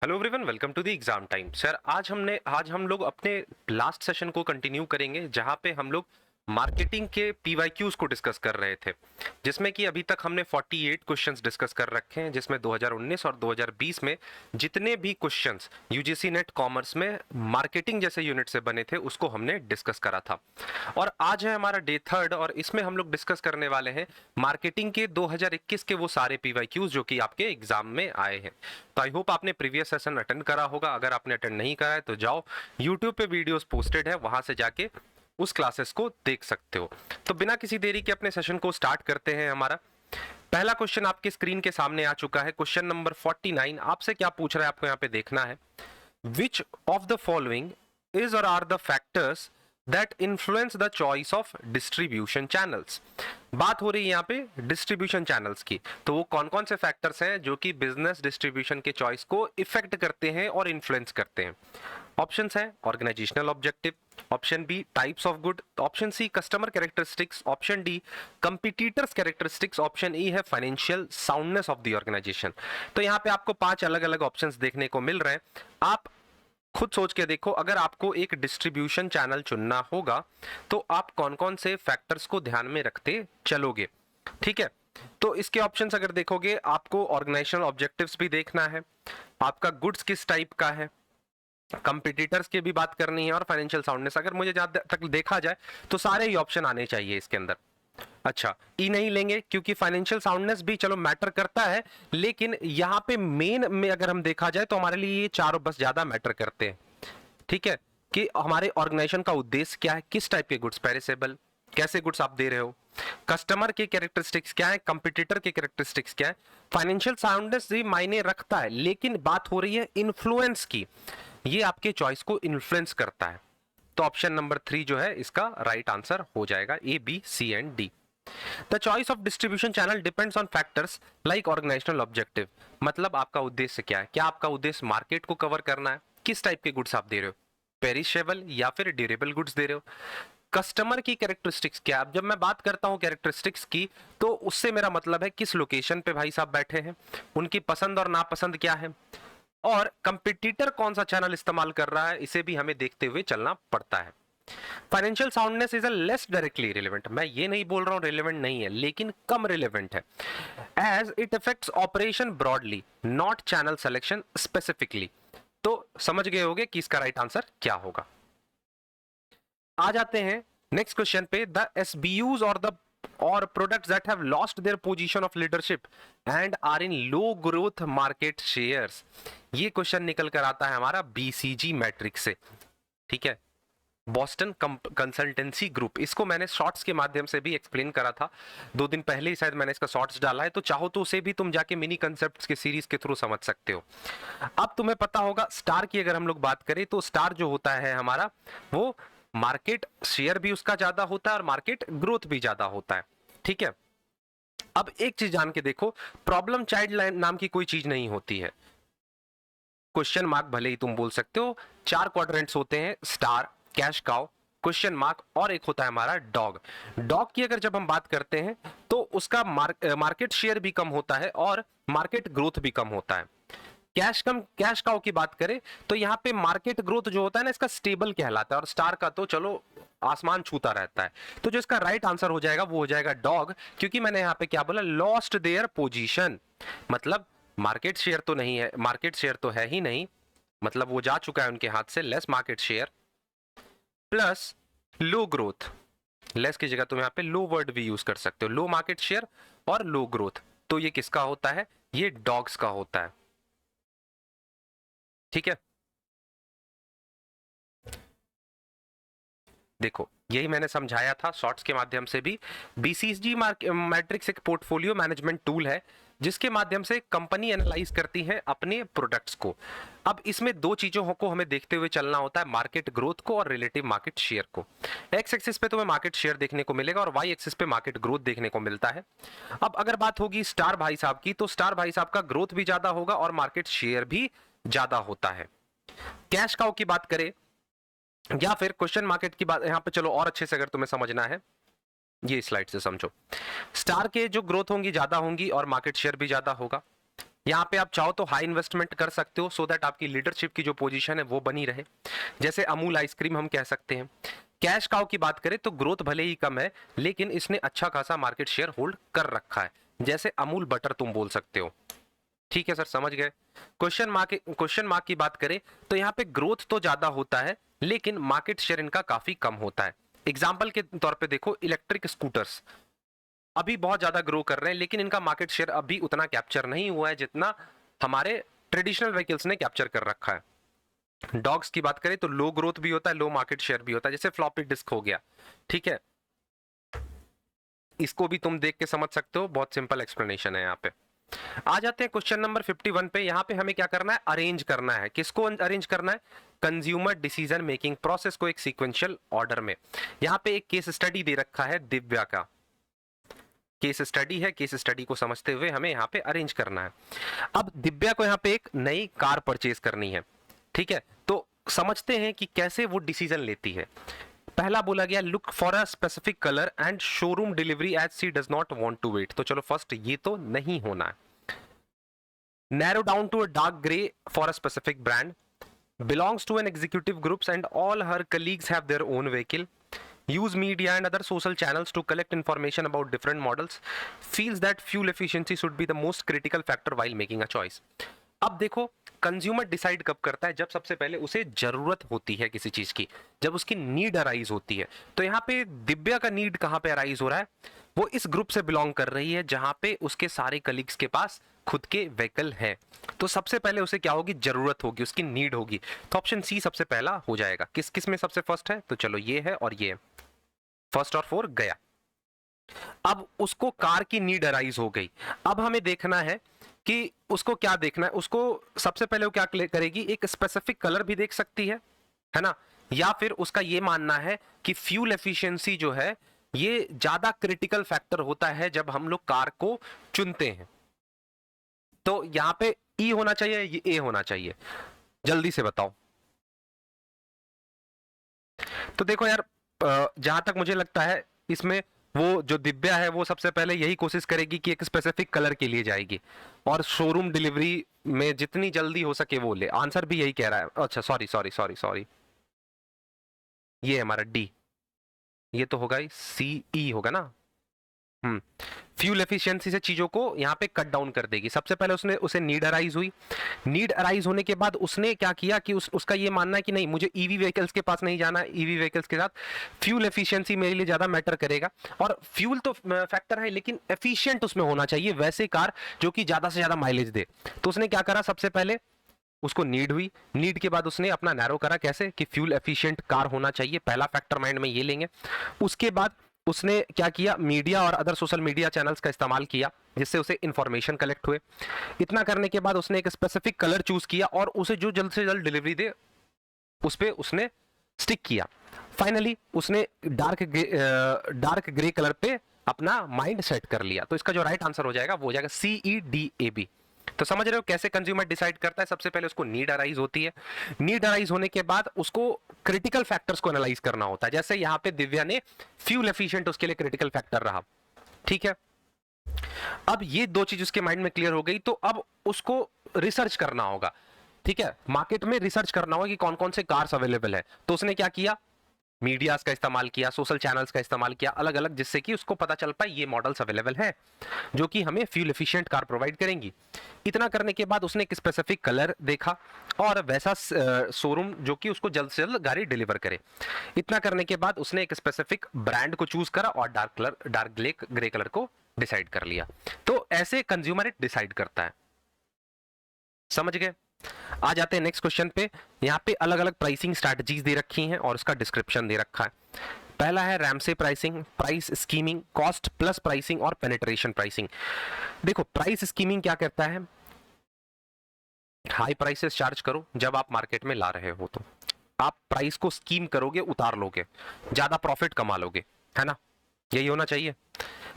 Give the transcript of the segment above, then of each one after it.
Hello everyone, welcome to the exam time. Sir आज हम लोग अपने लास्ट सेशन को कंटिन्यू करेंगे जहां पे हम लोग मार्केटिंग के पीवाईक्यूज को डिस्कस कर रहे थे, जिसमें कि अभी तक हमने 48 क्वेश्चंस डिस्कस कर रखे हैं, जिसमें 2019 और 2020 में जितने भी क्वेश्चंस यूजीसी नेट कॉमर्स में मार्केटिंग जैसे यूनिट से बने थे उसको हमने डिस्कस करा था। और आज है हमारा डे थर्ड और इसमें हम लोग डिस्कस करने वाले हैं मार्केटिंग के 2021 के वो सारे पीवाईक्यूज जो कि आपके एग्जाम में आए हैं। तो आई होप आपने प्रीवियस सेशन अटेंड करा होगा। अगर आपने अटेंड नहीं करा है तो जाओ, यूट्यूब पे वीडियोस पोस्टेड है, वहां से जाके उस क्लासेस को देख सकते हो। तो बिना किसी देरी के अपने सेशन को स्टार्ट करते हैं। हमारा पहला क्वेश्चन आपके स्क्रीन के सामने आ चुका है। क्वेश्चन नंबर 49 आपसे क्या पूछ रहा है, आपको यहाँ पे देखना है। Which of the following is or are the factors that influence the choice of distribution channels. बात हो रही है यहाँ पे डिस्ट्रीब्यूशन चैनल्स की, तो वो कौन कौन से फैक्टर्स हैं जो कि बिजनेस डिस्ट्रीब्यूशन के चॉइस को इफेक्ट करते हैं और इन्फ्लुएंस करते हैं। ऑप्शंस है organisational objective, option B types of good, option C customer characteristics, option D competitors characteristics, option E है financial soundness of the organisation. तो यहाँ पे आपको 5 अलग अलग ऑप्शंस देखने को मिल रहे हैं। आप खुद सोच के देखो, अगर आपको एक डिस्ट्रीब्यूशन चैनल चुनना होगा तो आप कौन कौन से फैक्टर्स को ध्यान में रखते चलोगे। ठीक है, तो इसके ऑप्शंस अगर देखोगे, आपको ऑर्गेनाइजेशनल ऑब्जेक्टिव्स भी देखना है, आपका गुड्स किस टाइप का है, कंपटीटर्स की भी बात करनी है और फाइनेंशियल साउंडनेस। अगर मुझे जहां तक देखा जाए तो सारे ही ऑप्शन आने चाहिए इसके अंदर। अच्छा, ई नहीं लेंगे क्योंकि फाइनेंशियल साउंडनेस भी चलो मैटर करता है, लेकिन यहाँ पे मेन में अगर हम देखा जाए तो हमारे लिए ये चारों बस ज्यादा मैटर करते हैं। ठीक है, कि हमारे ऑर्गेनाइजेशन का उद्देश्य क्या है, किस टाइप के गुड्स, पेरिसेबल कैसे गुड्स आप दे रहे हो, कस्टमर के कैरेक्टरिस्टिक्स क्या है, कंपटीटर के कैरेक्टरिस्टिक्स क्या है। फाइनेंशियल साउंडनेस भी मायने रखता है, लेकिन बात हो रही है इन्फ्लुएंस की, ये आपके चॉइस को इन्फ्लुएंस करता है। तो ऑप्शन नंबर 3 जो है इसका राइट आंसर हो जाएगा, A B C and D. The choice of distribution channel depends on factors like organisational objective. मतलब आपका उद्देश्य क्या है, क्या आपका उद्देश्य मार्केट को कवर करना है, किस टाइप के गुड्स आप दे रहे हो, पेरिशेबल या फिर ड्यूरेबल गुड्स दे रहे हो, कस्टमर की कैरेक्टरिस्टिक्स क्या। अब जब मैं बात करता हूं कैरेक्टरिस्टिक्स की, तो उससे मेरा मतलब है किस लोकेशन पे भाई साहब बैठे हैं, उनकी पसंद और नापसंद क्या है, और कंपटीटर कौन सा चैनल इस्तेमाल कर रहा है, इसे भी हमें देखते हुए चलना पड़ता है। Financial soundness is a less directly relevant. मैं ये नहीं बोल रहा हूं रिलेवेंट नहीं है, लेकिन कम रिलेवेंट है, as it affects operation broadly not channel selection specifically. तो समझ गए होगे कि इसका राइट आंसर क्या होगा। आ जाते हैं नेक्स्ट क्वेश्चन पे। द एसबीयूज और products that have lost their position of leadership and are in low growth market shares. ये क्वेश्चन निकल कर आता है हमारा बीसीजी मैट्रिक्स से। ठीक है, बॉस्टन कंसल्टेंसी ग्रुप, इसको मैंने शॉर्ट्स के माध्यम से भी एक्सप्लेन करा था, 2 दिन पहले ही शायद मैंने इसका शॉर्ट्स डाला है, तो चाहो तो उसे भी तुम जाके मिनी कंसेप्ट्स के सीरीज के थ्रू समझ सकते हो। अब तुम्हें पता होगा स्टार की अगर हम लोग बात करें तो स्टार जो होता है हमारा, वो मार्केट शेयर भी उसका ज्यादा होता है और मार्केट ग्रोथ भी ज्यादा होता है। ठीक है, अब एक चीज जान के देखो, प्रॉब्लम चाइल्ड नाम की कोई चीज नहीं होती है। क्वेश्चन मार्क भले ही तुम बोल सकते हो, 4 क्वाड्रेंट्स होते हैं, star, cash cow, question mark और एक होता है हमारा डॉग। डॉग की अगर जब हम बात करते हैं तो उसका मार्केट शेयर भी कम होता है और मार्केट ग्रोथ भी कम होता है। कैश काउ की बात करें तो यहाँ पे मार्केट ग्रोथ जो होता है ना, इसका स्टेबल कहलाता है, और स्टार का तो चलो आसमान छूता रहता है। तो जो इसका राइट आंसर हो जाएगा वो हो जाएगा डॉग, क्योंकि मैंने यहाँ पे क्या बोला, लॉस्ट देयर पोजीशन। मतलब मार्केट शेयर तो नहीं है, मार्केट शेयर तो है ही नहीं, मतलब वो जा चुका है उनके हाथ से, less market share plus low growth. Less की जगह तुम यहाँ पे लो वर्ड भी यूज कर सकते हो, लो मार्केट शेयर और लो ग्रोथ। तो ये किसका होता है, ये डॉग्स का होता है। ठीक है, देखो यही मैंने समझाया था शॉर्ट्स के माध्यम से भी। बीसीजी मैट्रिक्स एक पोर्टफोलियो मैनेजमेंट टूल है जिसके माध्यम से कंपनी एनालाइज करती है अपने प्रोडक्ट्स को। अब इसमें 2 चीजों को हमें देखते हुए चलना होता है, मार्केट ग्रोथ को और रिलेटिव मार्केट शेयर को। एक्स एक्सिस पे तुम्हें मार्केट शेयर देखने को मिलेगा और वाई एक्सिस पे मार्केट ग्रोथ देखने को मिलता है। अब अगर बात होगी स्टार भाई साहब की, तो स्टार भाई साहब का ग्रोथ भी ज्यादा होगा और मार्केट शेयर भी ज्यादा होता है। कैश काउ की बात करें या फिर क्वेश्चन मार्केट की बात, यहां पे चलो और अच्छे से अगर तुम्हें समझना है, ये स्लाइड से समझो। स्टार के जो ग्रोथ होंगी ज्यादा होंगी और मार्केट शेयर भी ज्यादा होगा। यहाँ पे आप चाहो तो हाई इन्वेस्टमेंट कर सकते हो सो दैट आपकी लीडरशिप की जो पोजीशन है वो बनी रहे, जैसे अमूल आइसक्रीम हम कह सकते हैं। कैश काउ की बात करें तो ग्रोथ भले ही कम है लेकिन इसने अच्छा खासा मार्केट शेयर होल्ड कर रखा है, जैसे अमूल बटर तुम बोल सकते हो। ठीक है सर, समझ गए। क्वेश्चन मार्क की बात करें तो यहाँ पे ग्रोथ तो ज्यादा होता है लेकिन मार्केट शेयर इनका काफी कम होता है। एग्जाम्पल के तौर पे देखो, इलेक्ट्रिक स्कूटर्स अभी बहुत ज्यादा ग्रो कर रहे हैं लेकिन इनका मार्केट शेयर अभी उतना कैप्चर नहीं हुआ है जितना हमारे ट्रेडिशनल व्हीकल्स ने कैप्चर कर रखा है। डॉग्स की बात करें तो लो ग्रोथ भी होता है, लो मार्केट शेयर भी होता है, जैसे फ्लॉपी डिस्क हो गया। ठीक है, इसको भी तुम देख के समझ सकते हो, बहुत सिंपल एक्सप्लेनेशन है यहाँ पे। आ जाते हैं क्वेश्चन नंबर 51 पे। यहाँ पे हमें क्या करना है, अरेंज करना है। किसको अरेंज करना है? कंज्यूमर डिसीजन मेकिंग प्रोसेस को एक सीक्वेंशियल ऑर्डर में। यहाँ पे एक केस स्टडी दे रखा है दिव्या का, केस स्टडी है, केस स्टडी को समझते हुए हमें यहाँ पे अरेंज करना है। अब दिव्या को यहाँ पे एक नई कार परचेज करनी है। ठीक है, तो समझते हैं कि कैसे वो डिसीजन लेती है। पहला बोला गया look for a specific colour and showroom delivery as she does not want to wait. तो चलो फर्स्ट ये तो नहीं होना है। Narrow down to a dark grey for a specific brand, belongs to an executive groups and all her colleagues have their own vehicle, use media and other social channels to collect information about different models, feels that fuel efficiency should be the most critical factor while making a choice। अब देखो, consumer decide कब करता है? जब सबसे पहले उसे जरूरत होती है किसी चीज की, जब उसकी नीड अराइज होती है। तो यहाँ पे दिव्या का नीड कहाँ पे अराइज हो रहा है? वो इस ग्रुप से बिलोंग कर रही है जहां पे उसके सारे कलीग्स के पास खुद के व्हीकल है। तो सबसे पहले उसे क्या होगी? जरूरत होगी, उसकी नीड होगी। तो ऑप्शन सी सबसे पहला हो जाएगा। किस किस में सबसे फर्स्ट है? तो चलो ये है और ये है, फर्स्ट और फोर गया। अब उसको कार की नीड अराइज हो गई। अब हमें देखना है कि उसको क्या देखना है। उसको सबसे पहले वो क्या करेगी? एक स्पेसिफिक कलर भी देख सकती है ना, या फिर उसका ये मानना है कि फ्यूल एफिशिएंसी जो है ये ज्यादा क्रिटिकल फैक्टर होता है जब हम लोग कार को चुनते हैं। तो यहां पे ई होना चाहिए, ये ए होना चाहिए? जल्दी से बताओ। तो देखो यार, जहां तक मुझे लगता है इसमें वो जो दिव्या है वो सबसे पहले यही कोशिश करेगी कि एक स्पेसिफिक कलर के लिए जाएगी और शोरूम डिलीवरी में जितनी जल्दी हो सके वो ले। आंसर भी यही कह रहा है। अच्छा सॉरी सॉरी सॉरी सॉरी, ये है हमारा डी। ये तो होगा ही, सी ई होगा ना। फ्यूल एफिशिएंसी से चीजों को यहाँ पे कट डाउन कर देगी। सबसे पहले उसने उसे नीड अराइज हुई। नीड अराइज होने के बाद उसने क्या किया कि उसका ये मानना है कि नहीं, मुझे ईवी व्हीकल्स के पास नहीं जाना है, ईवी व्हीकल्स के साथ फ्यूल एफिशिएंसी मेरे लिए ज्यादा मैटर करेगा। और फ्यूल तो फैक्टर है लेकिन एफिशिएंट उसमें होना चाहिए, वैसे कार जो कि ज्यादा से ज्यादा माइलेज दे। तो उसने क्या करा? सबसे पहले उसको नीड हुई, नीड के बाद उसने अपना नैरो करा। कैसे? कि फ्यूल एफिशिएंट कार होना चाहिए, पहला फैक्टर माइंड में ये लेंगे। उसके बाद उसने क्या किया? मीडिया और अदर सोशल मीडिया चैनल्स का इस्तेमाल किया जिससे उसे इंफॉर्मेशन कलेक्ट हुए। इतना करने के बाद उसने एक स्पेसिफिक कलर चूज किया और उसे जो जल्द से जल्द डिलीवरी दे उस पर उसने स्टिक किया। फाइनली उसने डार्क ग्रे कलर पे अपना माइंड सेट कर लिया। तो इसका जो राइट आंसर हो जाएगा वो हो जाएगा CEDAB। तो समझ रहे हो कैसे कंज्यूमर डिसाइड करता है? सबसे पहले उसको नीड अराइज होती है, नीड अराइज होने के बाद उसको क्रिटिकल फैक्टर्स को एनालाइज करना होता है। जैसे यहां पे दिव्या ने फ्यूल एफिशिएंट उसके लिए क्रिटिकल फैक्टर रहा। ठीक है, अब ये दो चीज उसके माइंड में क्लियर हो गई तो अब उसको रिसर्च करना होगा। ठीक है, मार्केट में रिसर्च करना होगा कि कौन कौन से कार्स अवेलेबल है। तो उसने क्या किया? मीडियाज का इस्तेमाल किया, सोशल चैनल्स का इस्तेमाल किया अलग अलग, जिससे कि उसको पता चल पाए ये मॉडल्स अवेलेबल है जो कि हमें फ्यूल एफिशिएंट कार प्रोवाइड करेंगी। इतना करने के बाद उसने एक स्पेसिफिक कलर देखा और वैसा शोरूम जो कि उसको जल्द से जल्द गाड़ी डिलीवर करे। इतना करने के बाद उसने एक स्पेसिफिक ब्रांड को चूज करा और डार्क ग्रे कलर को डिसाइड कर लिया। तो ऐसे कंज्यूमर डिसाइड करता है। समझ गए? आ जाते हैं नेक्स्ट क्वेश्चन पे। यहाँ पे अलग अलग प्राइसिंग स्ट्रैटेजीज दे रखी हैं और उसका डिस्क्रिप्शन दे रखा है। पहला है Ramsey pricing, price skimming, cost plus pricing और पेनिट्रेशन प्राइसिंग। देखो प्राइस स्कीमिंग क्या करता है? हाई प्राइसेस चार्ज करो जब आप मार्केट में ला रहे हो, तो आप प्राइस को स्कीम करोगे, उतार लोगे, ज्यादा प्रॉफिट कमा लोगे, है ना? यही होना चाहिए।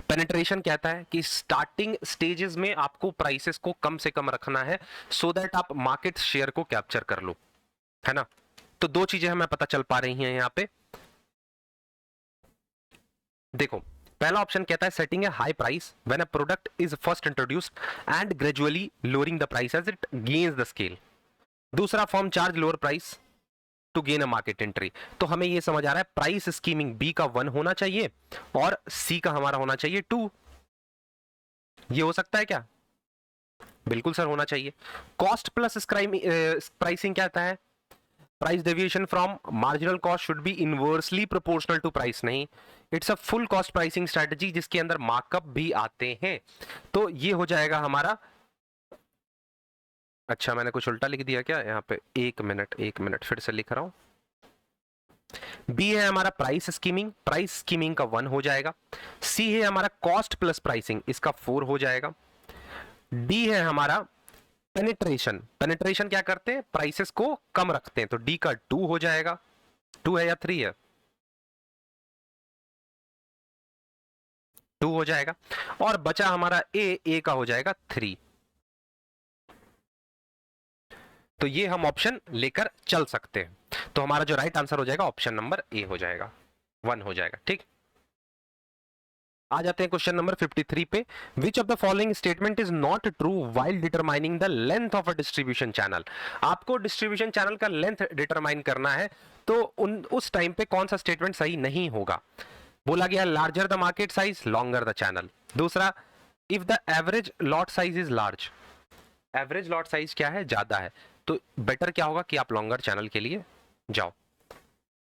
पेनिट्रेशन कहता है कि स्टार्टिंग स्टेजेस में आपको प्राइसेस को कम से कम रखना है सो दैट आप मार्केट शेयर को कैप्चर कर लो, है ना? तो दो चीजें हमें पता चल पा रही हैं यहाँ पे। देखो, पहला ऑप्शन कहता है setting a high price when a product is first introduced and gradually lowering the price as it gains the scale. दूसरा, firm charge lower price to gain a market entry. तो हमें यह समझ आ रहा है प्राइस स्कीमिंग बी का 1 होना चाहिए और सी का हमारा होना चाहिए 2। ये हो सकता है क्या? बिल्कुल सर, होना चाहिए। कॉस्ट प्लस प्राइसिंग क्या आता है? Price deviation from marginal cost should be inversely proportional to price. नहीं, it's a full cost pricing strategy जिसके अंदर मार्कअप भी आते हैं। तो ये हो जाएगा हमारा, अच्छा मैंने कुछ उल्टा लिख दिया क्या यहाँ पे? एक मिनट फिर से लिख रहा हूं। बी है हमारा प्राइस स्कीमिंग का 1 हो जाएगा। सी है हमारा कॉस्ट प्लस प्राइसिंग, इसका 4 हो जाएगा। डी है हमारा पेनिट्रेशन क्या करते हैं? प्राइसेस को कम रखते हैं, तो डी का 2 हो जाएगा। 2 है या 3 है? 2 हो जाएगा। और बचा हमारा ए का हो जाएगा 3। तो ये हम ऑप्शन लेकर चल सकते हैं। तो हमारा जो राइट आंसर हो जाएगा ऑप्शन नंबर ए हो जाएगा, 1 हो जाएगा। ठीक, आ जाते हैं क्वेश्चन नंबर 53 पे। विच of the following statement is not true while determining the length of a distribution channel. आपको डिस्ट्रीब्यूशन चैनल का लेंथ डिटरमाइन करना है, तो उस टाइम पे कौन सा स्टेटमेंट सही नहीं होगा? बोला गया larger the market size longer the channel. दूसरा, if the average lot size is large, average lot size क्या है? ज्यादा है, तो बेटर क्या होगा कि आप लॉन्गर चैनल के लिए जाओ।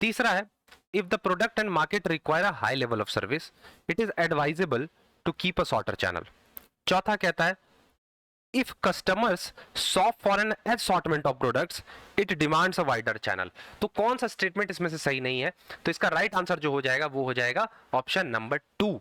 तीसरा है, if the product and market require a high level of service, it is advisable to keep a shorter channel. चौथा कहता है, if customers shop for an assortment of products, it demands a wider channel. तो कौन सा statement इसमें से सही नहीं है? तो इसका राइट आंसर जो हो जाएगा वो हो जाएगा ऑप्शन नंबर 2।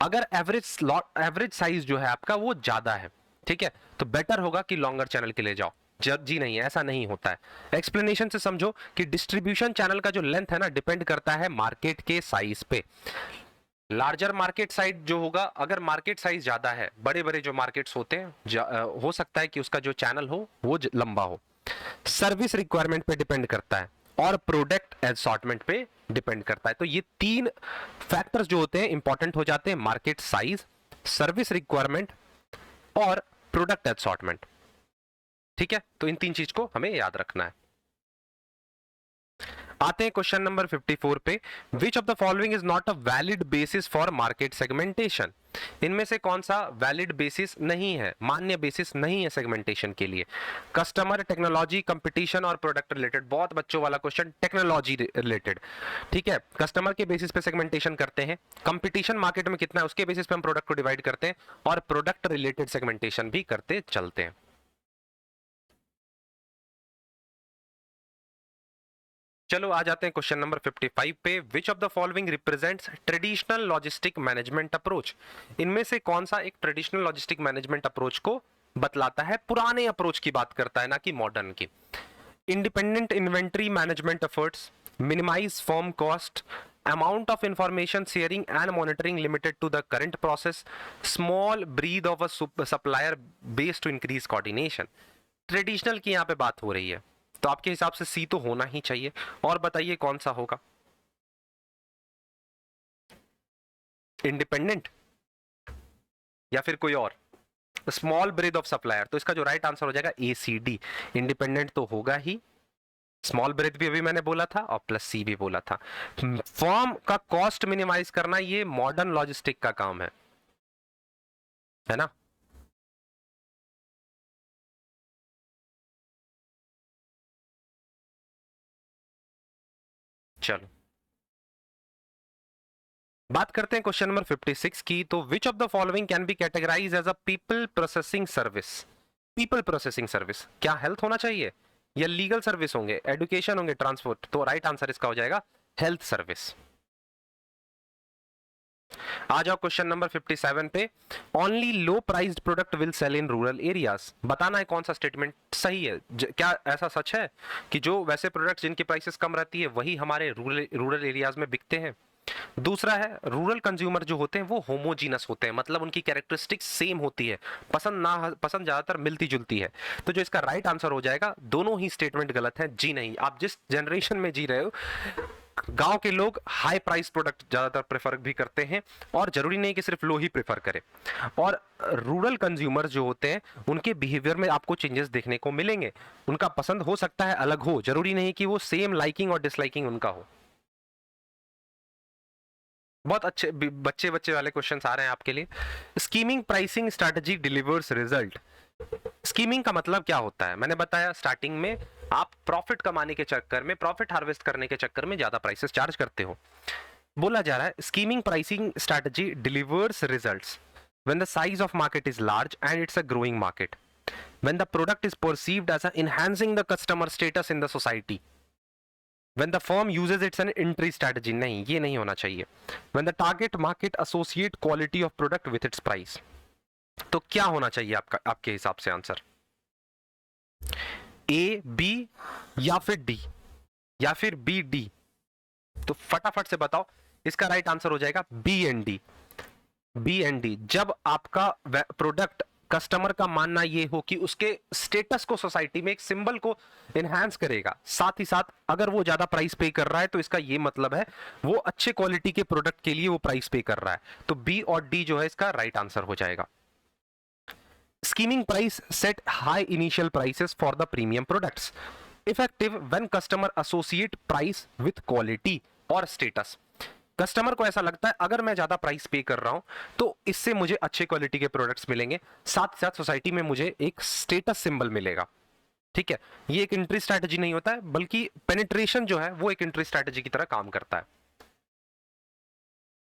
अगर एवरेज साइज जो है आपका वो ज्यादा है, ठीक है, तो बेटर होगा कि लॉन्गर चैनल के लिए जाओ। जी नहीं, ऐसा नहीं होता है। एक्सप्लेनेशन से समझो कि डिस्ट्रीब्यूशन चैनल का जो लेंथ है ना, डिपेंड करता है मार्केट के साइज पे। लार्जर मार्केट साइज जो होगा, अगर मार्केट साइज ज्यादा है, बड़े बड़े जो मार्केट्स होते हैं, हो सकता है कि उसका जो चैनल हो वो लंबा हो। सर्विस रिक्वायरमेंट पे डिपेंड करता है और प्रोडक्ट असॉर्टमेंट पे डिपेंड करता है। तो ये 3 फैक्टर्स जो होते हैं इंपॉर्टेंट हो जाते हैं, मार्केट साइज, सर्विस रिक्वायरमेंट और प्रोडक्ट असॉर्टमेंट। ठीक है, तो इन 3 चीज को हमें याद रखना है। आते हैं क्वेश्चन नंबर 54 पे। विच of the following is not a valid basis for market segmentation. इनमें से कौन सा वैलिड बेसिस नहीं है, मान्य बेसिस नहीं है सेगमेंटेशन के लिए? कस्टमर, टेक्नोलॉजी, कंपटीशन और प्रोडक्ट रिलेटेड। बहुत बच्चों वाला क्वेश्चन, टेक्नोलॉजी रिलेटेड। ठीक है, कस्टमर के बेसिस पे सेगमेंटेशन करते हैं, कंपटीशन मार्केट में कितना है उसके बेसिस पे हम प्रोडक्ट को डिवाइड करते हैं, और प्रोडक्ट रिलेटेड सेगमेंटेशन भी करते चलते हैं। चलो आ जाते हैं क्वेश्चन नंबर 55 पे। विच of the following represents traditional logistic management approach. इनमें से कौन सा एक ट्रेडिशनल लॉजिस्टिक मैनेजमेंट अप्रोच को बतलाता है, पुराने अप्रोच की बात करता है ना कि मॉडर्न की? Independent inventory management efforts, minimise firm cost, amount of information sharing and monitoring limited to the current process, small breed of a supplier based to increase coordination। Traditional की यहाँ पे बात हो रही है, तो आपके हिसाब से सी तो होना ही चाहिए। और बताइए कौन सा होगा? इंडिपेंडेंट या फिर कोई और? Small bread of supplier. तो इसका जो राइट आंसर हो जाएगा ACD। इंडिपेंडेंट तो होगा ही, स्मॉल ब्रेथ भी अभी मैंने बोला था, और प्लस सी भी बोला था। फर्म का कॉस्ट मिनिमाइज करना ये मॉडर्न लॉजिस्टिक का काम है ना? चलो बात करते हैं क्वेश्चन नंबर 56 की। तो which of the following can be categorise as a people processing service. People processing service क्या हेल्थ होना चाहिए या लीगल सर्विस होंगे, एजुकेशन होंगे, ट्रांसपोर्ट? तो राइट आंसर इसका हो जाएगा हेल्थ सर्विस। आ जाओ क्वेश्चन नंबर 57 पे। Only low priced product will sell in rural areas. बताना है कौन सा स्टेटमेंट सही है। क्या ऐसा सच है कि जो वैसे प्रोडक्ट्स जिनकी प्राइसेस कम रहती है वही हमारे रूरल एरियाज में बिकते हैं? दूसरा है, रूरल कंज्यूमर जो होते हैं वो होमोजीनस होते हैं, मतलब उनकी कैरेक्टरिस्टिक्स सेम होती है, पसंद ज्यादातर मिलती जुलती है। तो जो इसका राइट आंसर हो जाएगा, दोनों ही स्टेटमेंट गलत है। जी नहीं, आप जिस जनरेशन में जी रहे हो गांव के लोग हाई प्राइस प्रोडक्ट ज्यादातर प्रेफर भी करते हैं, और जरूरी नहीं कि सिर्फ लो ही प्रेफर करें। और रूरल कंज्यूमर जो होते हैं उनके बिहेवियर में आपको चेंजेस देखने को मिलेंगे। उनका पसंद हो सकता है अलग हो, जरूरी नहीं कि वो सेम लाइकिंग और डिसलाइकिंग उनका हो। बहुत अच्छे बच्चे बच्चे वाले क्वेश्चंस आ रहे हैं आपके लिए। Skimming pricing strategy delivers result. Skimming का मतलब क्या होता है? मैंने बताया स्टार्टिंग में, आप प्रॉफिट कमाने के चक्कर में, प्रॉफिट हार्वेस्ट करने के चक्कर में ज्यादा प्राइसेस चार्ज करते हो। बोला जा रहा है skimming pricing strategy delivers results when the size of market is large and it's a growing market, when the product is perceived as enhancing the customer status in the society, when the firm uses its an entry strategy। नहीं, ये नहीं होना चाहिए। when the target market associate quality of product with its price। तो क्या होना चाहिए आपका, आपके हिसाब से आंसर? ए, बी या फिर डी, या फिर बी, डी? तो फटाफट से बताओ, इसका राइट आंसर हो जाएगा B and D. B and D. जब आपका प्रोडक्ट, कस्टमर का मानना ये हो कि उसके स्टेटस को सोसाइटी में, एक सिंबल को एनहांस करेगा, साथ ही साथ अगर वो ज्यादा प्राइस पे कर रहा है तो इसका ये मतलब है वो अच्छे क्वालिटी के प्रोडक्ट के लिए वो प्राइस पे कर रहा है। तो बी और डी जो है इसका राइट आंसर हो जाएगा। Scheming price set high initial prices for the premium products, effective when customer associate price with quality और status। कस्टमर को ऐसा लगता है अगर मैं ज्यादा प्राइस पे कर रहा हूं तो इससे मुझे अच्छे क्वालिटी के प्रोडक्ट्स मिलेंगे, साथ साथ सोसाइटी में मुझे एक स्टेटस सिंबल मिलेगा। ठीक है, ये एक एंट्री स्ट्रैटेजी नहीं होता है, बल्कि पेनिट्रेशन जो है वो एक एंट्री स्ट्रैटेजी की तरह काम करता है।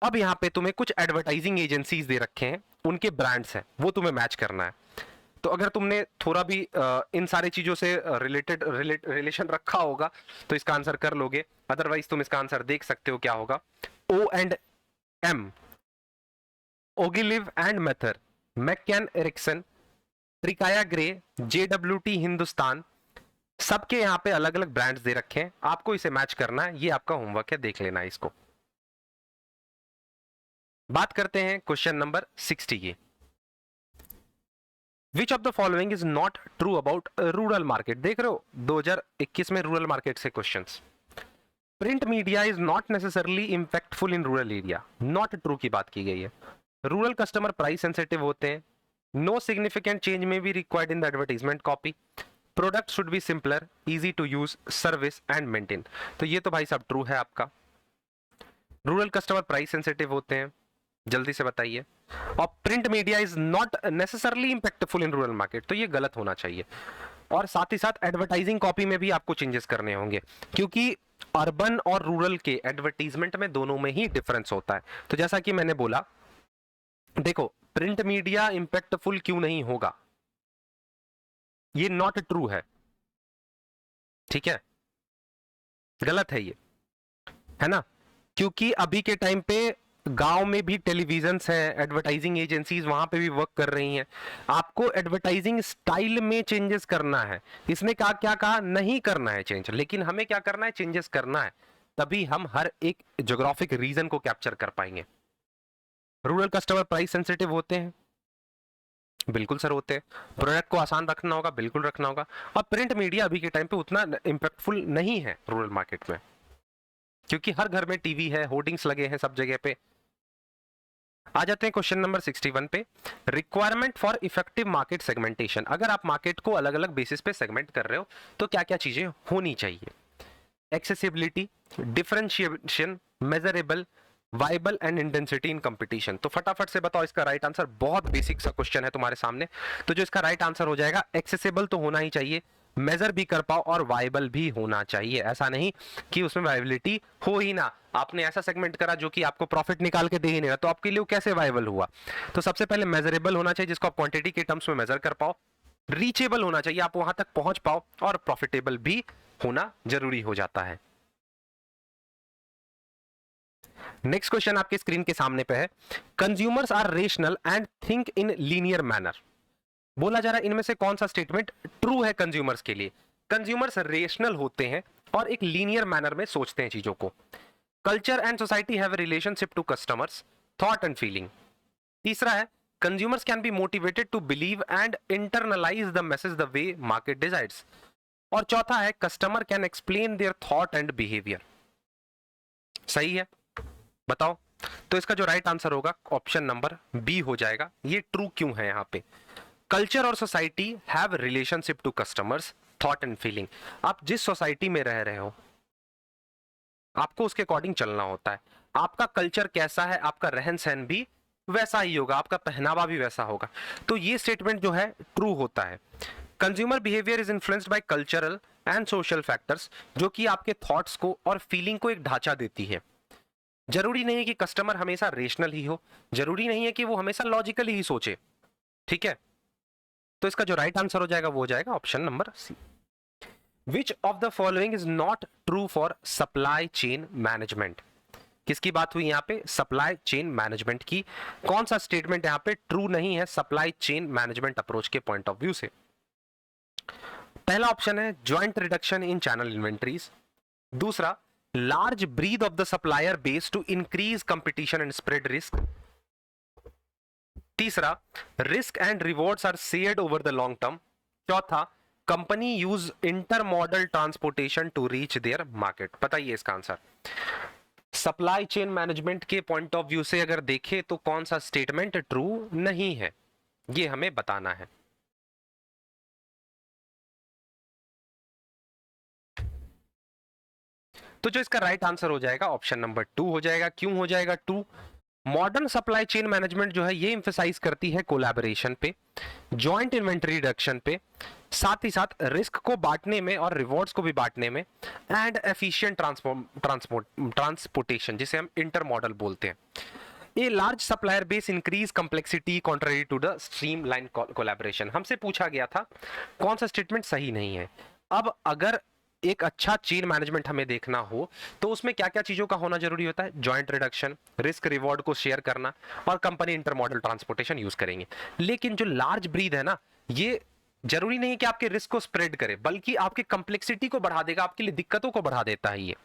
अब यहां पे तुम्हें कुछ एडवर्टाइजिंग एजेंसीज दे रखे हैं, उनके ब्रांड्स हैं, वो तुम्हें मैच करना है। तो अगर तुमने थोड़ा भी इन सारी चीजों से रिलेशन रखा होगा तो इसका आंसर कर लोगे, अदरवाइज तुम इसका आंसर देख सकते हो क्या होगा। O and M, Ogilvy and Mather, McCann Erickson, Trikaya Grey, JWT Hindustan, सबके यहाँ पे अलग अलग ब्रांड्स दे रखे हैं, आपको इसे मैच करना है। ये आपका होमवर्क है, देख लेना है इसको। बात करते हैं क्वेश्चन नंबर 60 की। विच of the following is not true about rural market? देख रहे हो 2021 में रूरल मार्केट से questions. Print media is not necessarily impactful in rural area, not true की बात की गई है। रूरल कस्टमर प्राइस सेंसिटिव होते हैं। No significant change may be required in the advertisement copy. Product should be simpler, easy to use, service and maintain. तो ये तो भाई साहब ट्रू है आपका। रूरल कस्टमर प्राइस सेंसिटिव होते हैं, जल्दी से बताइए। और print media is not necessarily impactful in rural market, तो ये गलत होना चाहिए। और साथ ही साथ एडवर्टाइजिंग कॉपी में भी आपको चेंजेस करने होंगे, क्योंकि अर्बन और रूरल के एडवर्टीजमेंट में दोनों में ही डिफरेंस होता है। तो जैसा कि मैंने बोला, देखो प्रिंट मीडिया इंपैक्टफुल क्यों नहीं होगा, ये नॉट ट्रू है, ठीक है, गलत है ये, है ना। क्योंकि अभी के टाइम पे गांव में भी टेलीविजन्स हैं, एडवर्टाइजिंग एजेंसीज वहां पे भी वर्क कर रही हैं। आपको एडवर्टाइजिंग स्टाइल में चेंजेस करना है। इसने कहा, क्या कहा, नहीं करना है चेंज, लेकिन हमें क्या करना है, चेंजेस करना है, तभी हम हर एक ज्योग्राफिक रीजन को कैप्चर कर पाएंगे। रूरल कस्टमर प्राइस सेंसिटिव होते हैं, बिल्कुल सर होते हैं। प्रोडक्ट को आसान रखना होगा, बिल्कुल रखना होगा। और प्रिंट मीडिया अभी के टाइम पे उतना इंपैक्टफुल नहीं है रूरल मार्केट में, क्योंकि हर घर में टीवी है, होर्डिंग्स लगे हैं सब जगह पे। आ जाते हैं क्वेश्चन नंबर 61 पे। Requirement for effective market segmentation. अगर आप मार्केट को अलग अलग बेसिस पे सेगमेंट कर रहे हो तो क्या क्या चीजें होनी चाहिए? Accessibility, differentiation, measurable, viable and intensity in competition. तो फटाफट से बताओ इसका राइट आंसर। बहुत बेसिक सा क्वेश्चन है तुम्हारे सामने। तो जो इसका राइट आंसर हो जाएगा, एक्सेसिबल तो होना ही चाहिए, मेजर भी कर पाओ और वाइबल भी होना चाहिए। ऐसा नहीं कि उसमें वाइबिलिटी हो ही ना, आपने ऐसा सेगमेंट करा जो कि आपको प्रॉफिट निकाल के दे ही नहीं रहा, तो आपके लिए कैसे वाइबल हुआ? तो सबसे पहले मेजरेबल होना चाहिए, जिसको आप क्वांटिटी के टर्म्स में मेजर कर पाओ। रीचेबल होना चाहिए, आप वहां तक पहुंच पाओ, और प्रॉफिटेबल भी होना जरूरी हो जाता है। नेक्स्ट क्वेश्चन आपके स्क्रीन के सामने पे है। Consumers are rational and think in linear manner. बोला जा रहा है इनमें से कौन सा स्टेटमेंट ट्रू है कंज्यूमर्स के लिए? कंज्यूमर्स रेशनल होते हैं और एक लीनियर मैनर में सोचते हैं चीजों को। Culture and society have a relationship to customers, thought and feeling. तीसरा है consumers can be motivated to believe and internalise the message the way market decides. और चौथा है customer can explain their thought and behaviour. सही है, बताओ। तो इसका जो राइट आंसर होगा ऑप्शन नंबर बी हो जाएगा। ये ट्रू क्यों है यहाँ पे? कल्चर और society have relationship to customers thought and feeling. आप जिस सोसाइटी में रह रहे हो आपको उसके अकॉर्डिंग चलना होता है। आपका कल्चर कैसा है, आपका रहन सहन भी वैसा ही होगा, आपका पहनावा भी वैसा होगा। तो ये स्टेटमेंट जो है ट्रू होता है। Consumer behaviour is influenced by cultural and social factors, जो कि आपके थॉट्स को और फीलिंग को एक ढांचा देती है। जरूरी नहीं है कि कस्टमर हमेशा रेशनल ही हो, जरूरी नहीं है कि वो हमेशा लॉजिकली ही सोचे, ठीक है। तो इसका जो राइट आंसर हो जाएगा वो हो जाएगा option number C. Which of the following is not true for supply chain management? किसकी बात हुई यहाँ पे? सप्लाई चेन मैनेजमेंट की। कौन सा स्टेटमेंट यहाँ पे ट्रू नहीं है सप्लाई चेन मैनेजमेंट अप्रोच के पॉइंट ऑफ व्यू से? पहला ऑप्शन है joint reduction in channel inventories. दूसरा, large breadth of the supplier base to increase competition and spread risk. तीसरा, risk and rewards are shared over the long term. चौथा, company use intermodal transportation to reach their market. बताइए इसका answer. Supply chain management के point of view से अगर देखें तो कौन सा स्टेटमेंट ट्रू नहीं है, ये हमें बताना है। तो जो इसका राइट आंसर हो जाएगा ऑप्शन नंबर 2 हो जाएगा। क्यों हो जाएगा 2? मॉडर्न सप्लाई चेन मैनेजमेंट जो है ये इंफेसाइज करती है कोलैबोरेशन पे, जॉइंट इन्वेंटरी रिडक्शन पे, साथ ही साथ रिस्क को बांटने में और रिवॉर्ड्स को भी बांटने में, एंड एफिशिएंट ट्रांसपोर्टेशन जिसे हम इंटर मॉडल बोलते हैं। A large supplier base increase complexity contrary to the streamline collaboration. हमसे पूछा गया था कौन सा स्टेटमेंट सही नहीं है। अब अगर एक अच्छा चेन मैनेजमेंट हमें देखना हो तो उसमें क्या क्या चीजों का होना जरूरी होता है? जॉइंट रिडक्शन, रिस्क रिवॉर्ड को शेयर करना, और कंपनी इंटरमॉडल ट्रांसपोर्टेशन यूज करेंगे। लेकिन जो लार्ज ब्रीद है ना, ये जरूरी नहीं कि आपके रिस्क को स्प्रेड करे, बल्कि आपकी कंप्लेक्सिटी को बढ़ा देगा, आपके लिए दिक्कतों को बढ़ा देता है ये।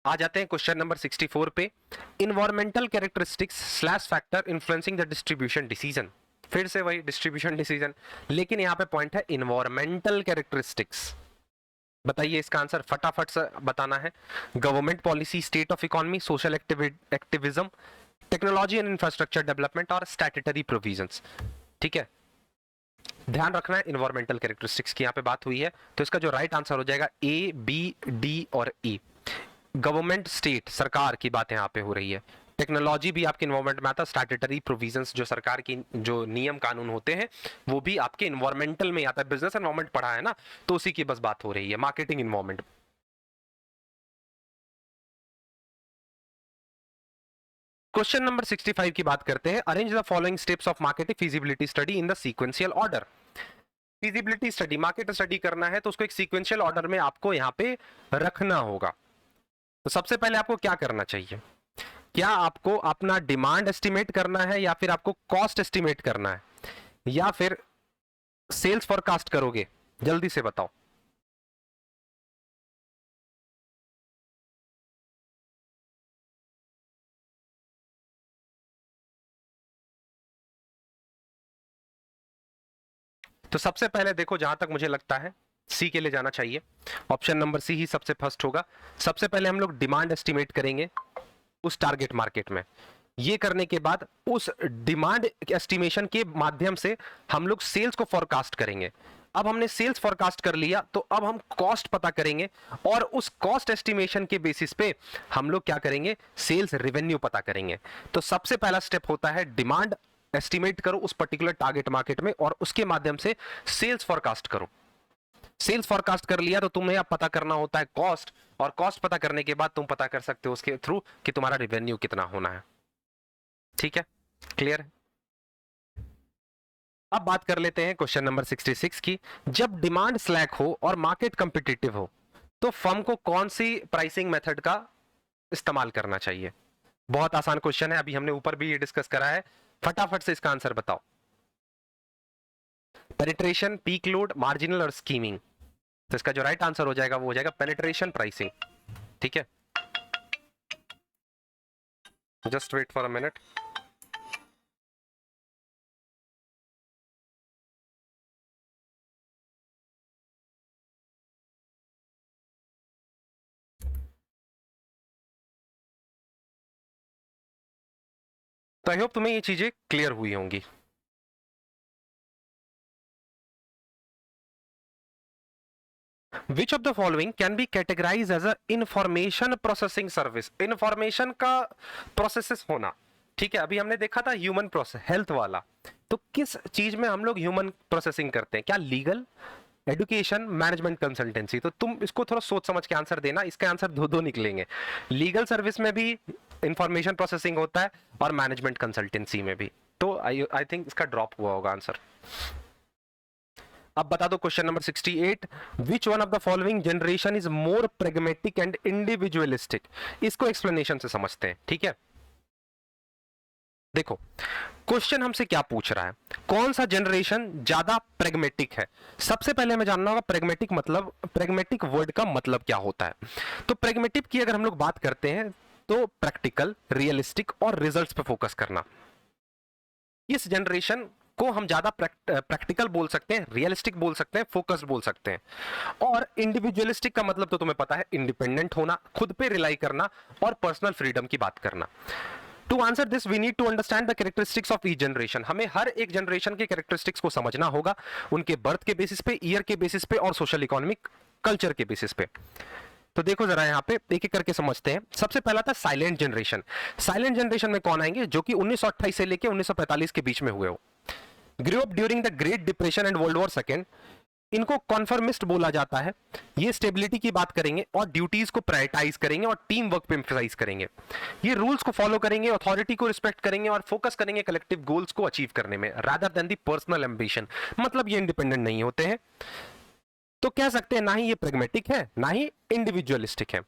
आ जाते हैं क्वेश्चन नंबर 64 पे। Environmental characteristics slash factor influencing the distribution decision. फिर से वही डिस्ट्रीब्यूशन डिसीजन, लेकिन यहां पे पॉइंट है इन्वायरमेंटल कैरेक्टरिस्टिक्स। बताइए इसका आंसर फटाफट से बताना है। Government policy, state of economy, social activism, technology and infrastructure development, और स्टैट्यूटरी प्रोविजंस। ठीक है, ध्यान रखना है इन्वायरमेंटल कैरेक्टरिस्टिक्स की यहां पे बात हुई है। तो इसका जो राइट आंसर हो जाएगा ए, बी, डी और ई। गवर्नमेंट, स्टेट, सरकार की बात यहाँ पे हो रही है। टेक्नोलॉजी भी आपके इन्वायरमेंट में आता है। स्टैट्यूटरी प्रोविजंस जो सरकार की जो नियम कानून होते हैं वो भी आपके इन्वायरमेंटल में आता है। बिजनेस एनवायरमेंट पढ़ा है ना, तो उसी की बस बात हो रही है। Marketing environment. क्वेश्चन नंबर 65 की बात करते हैं। Arrange the following steps of marketing feasibility study in the sequential order. Feasibility study, market study करना है तो उसको एक सीक्वेंशियल ऑर्डर में आपको यहाँ पे रखना होगा। तो सबसे पहले आपको क्या करना चाहिए? क्या आपको अपना डिमांड एस्टिमेट करना है, या फिर आपको कॉस्ट एस्टिमेट करना है, या फिर सेल्स फोरकास्ट करोगे? जल्दी से बताओ। तो सबसे पहले देखो, जहां तक मुझे लगता है सी के लिए जाना चाहिए। ऑप्शन नंबर सी ही सबसे फर्स्ट होगा। सबसे पहले हम लोग डिमांड एस्टिमेट करेंगे उस टारगेट मार्केट में। ये करने के बाद उस डिमांड एस्टिमेशन के माध्यम से हम लोग सेल्स को फोरकास्ट करेंगे। अब हमने सेल्स फोरकास्ट कर लिया तो अब हम कॉस्ट पता करेंगे, और उस कॉस्ट एस्टिमेशन के बेसिस पे हम लोग क्या करेंगे? सेल्स रेवेन्यू पता करेंगे। तो सबसे पहला स्टेप होता है डिमांड एस्टिमेट करो उस पर्टिकुलर टारगेट मार्केट में, और उसके माध्यम से सेल्स फोरकास्ट करो। सेल्स फोरकास्ट कर लिया तो तुम्हें अब पता करना होता है कॉस्ट, और कॉस्ट पता करने के बाद तुम पता कर सकते हो उसके थ्रू कि तुम्हारा रेवेन्यू कितना होना है। ठीक है, क्लियर है? अब बात कर लेते हैं क्वेश्चन नंबर 66 की। जब डिमांड स्लैक हो और मार्केट कंपिटिटिव हो तो फर्म को कौन सी प्राइसिंग मेथड का इस्तेमाल करना चाहिए? बहुत आसान क्वेश्चन है, अभी हमने ऊपर भी ये डिस्कस करा है। फटाफट से इसका आंसर बताओ। पेनिट्रेशन, पीक लोड, मार्जिनल और स्कीमिंग। तो इसका जो राइट आंसर हो जाएगा वो हो जाएगा पेनिट्रेशन प्राइसिंग। ठीक है, just wait for a minute. तो आई होप तुम्हें ये चीजें क्लियर हुई होंगी। Which of the following can be categorized as a information processing service? Information का प्रोसेसेस होना, ठीक है। अभी हमने देखा था ह्यूमन प्रोसेस, हेल्थ वाला, तो किस चीज में हम लोग ह्यूमन प्रोसेसिंग करते हैं? क्या लीगल, एजुकेशन, मैनेजमेंट, कंसल्टेंसी? तो तुम इसको थोड़ा सोच समझ के आंसर देना, इसके आंसर दो दो निकलेंगे। लीगल सर्विस में भी इंफॉर्मेशन प्रोसेसिंग होता है और मैनेजमेंट कंसल्टेंसी में भी। तो आई थिंक इसका ड्रॉप हुआ होगा आंसर। अब बता दो question number 68, which one of the following generation is more pragmatic and individualistic? इसको एक्सप्लेनेशन से समझते हैं, ठीक है। देखो क्वेश्चन हमसे क्या पूछ रहा है, कौन सा जनरेशन ज्यादा प्रेगमेटिक है? सबसे पहले हमें जानना होगा प्रेगमेटिक मतलब, प्रेगमेटिक वर्ड का मतलब क्या होता है। तो प्रेगमेटिक की अगर हम लोग बात करते हैं तो प्रैक्टिकल, रियलिस्टिक और रिजल्ट्स पे फोकस करना। इस जनरेशन को हम ज्यादा प्रैक्टिकल बोल सकते हैं, रियलिस्टिक बोल सकते हैं, फोकस्ड बोल सकते हैं। और इंडिविजुअलिस्टिक का मतलब तो तुम्हें पता है, इंडिपेंडेंट होना, खुद पे रिलाई करना और पर्सनल फ्रीडम की बात करना। To answer this we need to understand the characteristics of each generation. हमें हर एक जनरेशन के कैरेक्टरिस्टिक्स को समझना होगा, उनके बर्थ के बेसिस पे, ईयर के बेसिस पे और सोशल इकोनॉमिक कल्चर के बेसिस पे। तो देखो जरा यहाँ पे एक एक करके समझते हैं। सबसे पहला था साइलेंट जनरेशन। साइलेंट जनरेशन में कौन आएंगे? जो कि 1928 से लेके 1945 के बीच में हुए हो। Grow up during the great depression and world war second. इनको कॉन्फर्मिस्ट बोला जाता है। ये स्टेबिलिटी की बात करेंगे और ड्यूटीज को प्रायोरिटाइज करेंगे और टीम वर्क पे एम्फसाइज करेंगे। ये रूल्स को फॉलो करेंगे, अथॉरिटी को रिस्पेक्ट करेंगे और फोकस करेंगे कलेक्टिव गोल्स को अचीव करने में, रादर देन दी पर्सनल एम्बिशन। मतलब ये इंडिपेंडेंट नहीं होते हैं। तो कह सकते हैं ना ही ये प्रेगमेटिक है ना ही इंडिविजुअलिस्टिक है।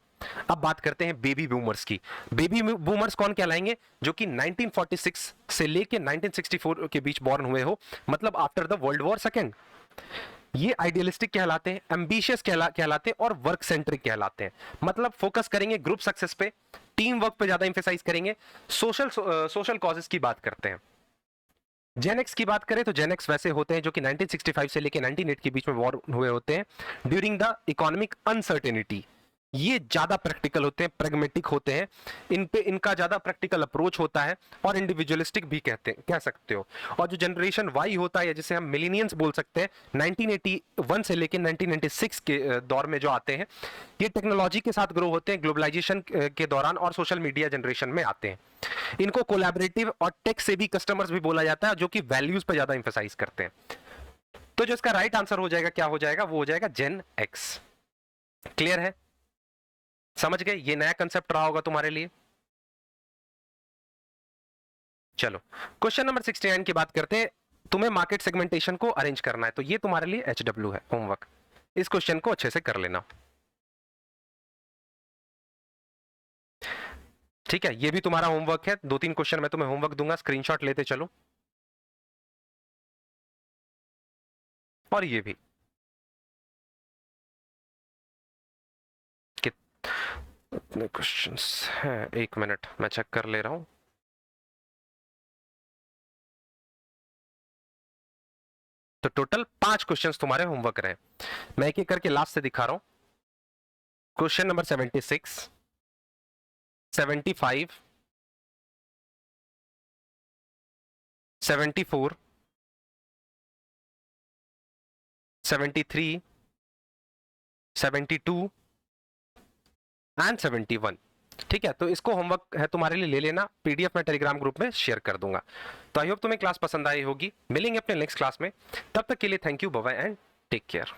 अब बात करते हैं बेबी बूमर्स की। बेबी बूमर्स कौन कहलाएंगे? जो कि 1946 से लेके 1964 के बीच बॉर्न हुए हो, मतलब after the world war second. ये आइडियलिस्टिक कहलाते हैं, एम्बिशियस कहलाते हैं और वर्क सेंट्रिक कहलाते हैं। मतलब फोकस करेंगे ग्रुप सक्सेस पे, टीम वर्क पे ज्यादा इंफेसाइज करेंगे, सोशल कॉजेस की बात करते हैं। जेनेक्स की बात करें तो जेनेक्स वैसे होते हैं जो कि 1965 से लेके 1998 के बीच में वॉर हुए होते हैं, ड्यूरिंग द इकोनॉमिक अनसर्टेनिटी। ये ज्यादा प्रैक्टिकल होते हैं, प्रेगमेटिक होते हैं, इन पे इनका ज्यादा प्रैक्टिकल अप्रोच होता है और इंडिविजुअलिस्टिक भी कह सकते हो। और जो जनरेशन वाई होता है, जिसे हम मिलेनियंस बोल सकते हैं, 1981 से लेके 1996 के दौर में जो आते हैं, ये टेक्नोलॉजी के साथ ग्रो होते हैं, ग्लोबलाइजेशन के दौरान और सोशल मीडिया जनरेशन में आते हैं। इनको कोलैबोरेटिव और टेक से भी कस्टमर्स भी बोला जाता है, जो कि वैल्यूज पे ज्यादा इंफेसाइज करते हैं। तो जो इसका राइट आंसर हो जाएगा, क्या हो जाएगा? वो हो जाएगा जेन एक्स। क्लियर है? समझ गए? ये नया कंसेप्ट रहा होगा तुम्हारे लिए। चलो क्वेश्चन नंबर 69 की बात करते हैं। तुम्हें मार्केट सेगमेंटेशन को अरेंज करना है, तो ये तुम्हारे लिए HW है, होमवर्क। इस क्वेश्चन को अच्छे से कर लेना, ठीक है। ये भी तुम्हारा होमवर्क है। 2-3 क्वेश्चन मैं तुम्हें होमवर्क दूंगा, स्क्रीनशॉट लेते चलो। और ये भी कितने क्वेश्चंस हैं? 1 मिनट मैं चेक कर ले रहा हूं। तो टोटल 5 क्वेश्चंस तुम्हारे होमवर्क रहे। मैं एक एक करके लास्ट से दिखा रहा हूं। Question number 76, 75, 74, 73, 72 and 71। ठीक है, तो इसको होमवर्क है तुम्हारे लिए ले लेना, पीडीएफ मैं टेलीग्राम ग्रुप में शेयर कर दूंगा। तो आई होप तुम्हें क्लास पसंद आई होगी। मिलेंगे अपने नेक्स्ट क्लास में, तब तक के लिए thank you, bye bye and take care.